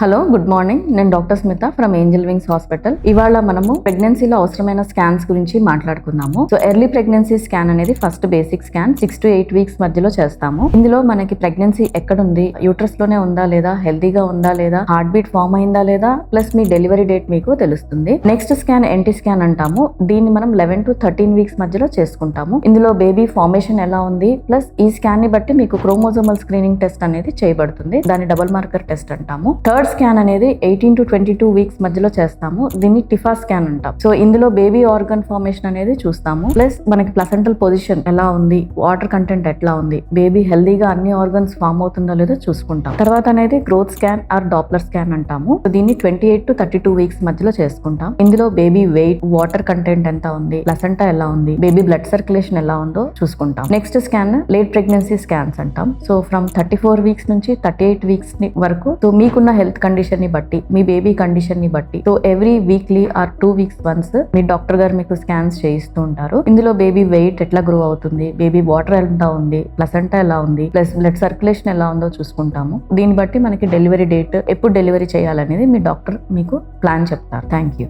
Hello, good morning. నేను doctor Smitha from Angel Wings Hospital. ఇవాళ మనము ప్రెగ్నెన్సీలో అవసరమైన స్కాన్స్ గురించి మాట్లాడుకుందాము. సో ఎర్లీ ప్రెగ్నెన్సీ స్కాన్ అనేది first basic scan 6 to 8 weeks మధ్యలో చేస్తాము. ఇందులో మనకి ప్రెగ్నెన్సీ ఎక్కడుంది, యూట్రస్ లోనే ఉందా లేదా, హెల్తీగా ఉందా లేదా, హార్ట్ బీట్ ఫామ్ అయిందా లేదా, ప్లస్ మీ డెలివరీ డేట్ మీకు తెలుస్తుంది. నెక్స్ట్ స్కాన్ ఎన్టీ స్కాన్ అంటాము. దీన్ని మనం 11 to 13 వీక్స్ మధ్యలో చేసుకుంటాము. ఇందులో బేబీ ఫార్మేషన్ ఎలా ఉంది, ప్లస్ ఈ స్కాన్ ని బట్టి మీకు క్రోమోజోమల్ స్క్రీనింగ్ టెస్ట్ అనేది చేయబడుతుంది. దాన్ని డబుల్ మార్కర్ టెస్ట్ అంటాము. థర్డ్ స్కాన్ అనేది 18 to 22 వీక్స్ మధ్యలో చేస్తాము. దీన్ని టిఫా స్కాన్ అంటాం. సో ఇందులో బేబీ ఆర్గన్ ఫార్మేషన్ అనేది చూస్తాము. ప్లస్ మనకి ప్లసెంటల్ పొజిషన్ ఎలా ఉంది, వాటర్ కంటెంట్ ఎట్లా ఉంది, బేబీ హెల్దీగా అన్ని ఆర్గన్స్ ఫామ్ అవుతుందో లేదో చూసుకుంటాం. తర్వాత అనేది growth scan or Doppler scan అంటాము. దీన్ని 28 to 32 వీక్స్ మధ్యలో చేసుకుంటాం. ఇందులో బేబీ వెయిట్, వాటర్ కంటెంట్ ఎంత ఉంది, ప్లసెంటా ఎలా ఉంది, బేబీ బ్లడ్ సర్క్యులేషన్ ఎలా ఉందో చూసుకుంటాం. Next scan late pregnancy scans అంటాం. సో ఫ్రమ్ 34 వీక్స్ నుంచి 38 వీక్స్ వరకు సో మీకున్న హెల్త్ కండిషన్ ని బట్టి, మీ బేబీ కండిషన్ ని బట్టి so every weekly or 2 weeks once me doctor గారు మీకు స్కాన్స్ చేయిస్తూ ఉంటారు. ఇందులో బేబీ వెయిట్ ఎట్లా గ్రో అవుతుంది, బేబీ వాటర్ ఎంత ఉంది, ప్లసెంటా ఎలా ఉంది, ప్లస్ బ్లడ్ సర్క్యులేషన్ ఎలా ఉందో చూసుకుంటాము. దీన్ని బట్టి మనకి డెలివరీ డేట్, ఎప్పుడు డెలివరీ చేయాలనేది మీ డాక్టర్ మీకు ప్లాన్ చెప్తారు. Thank you.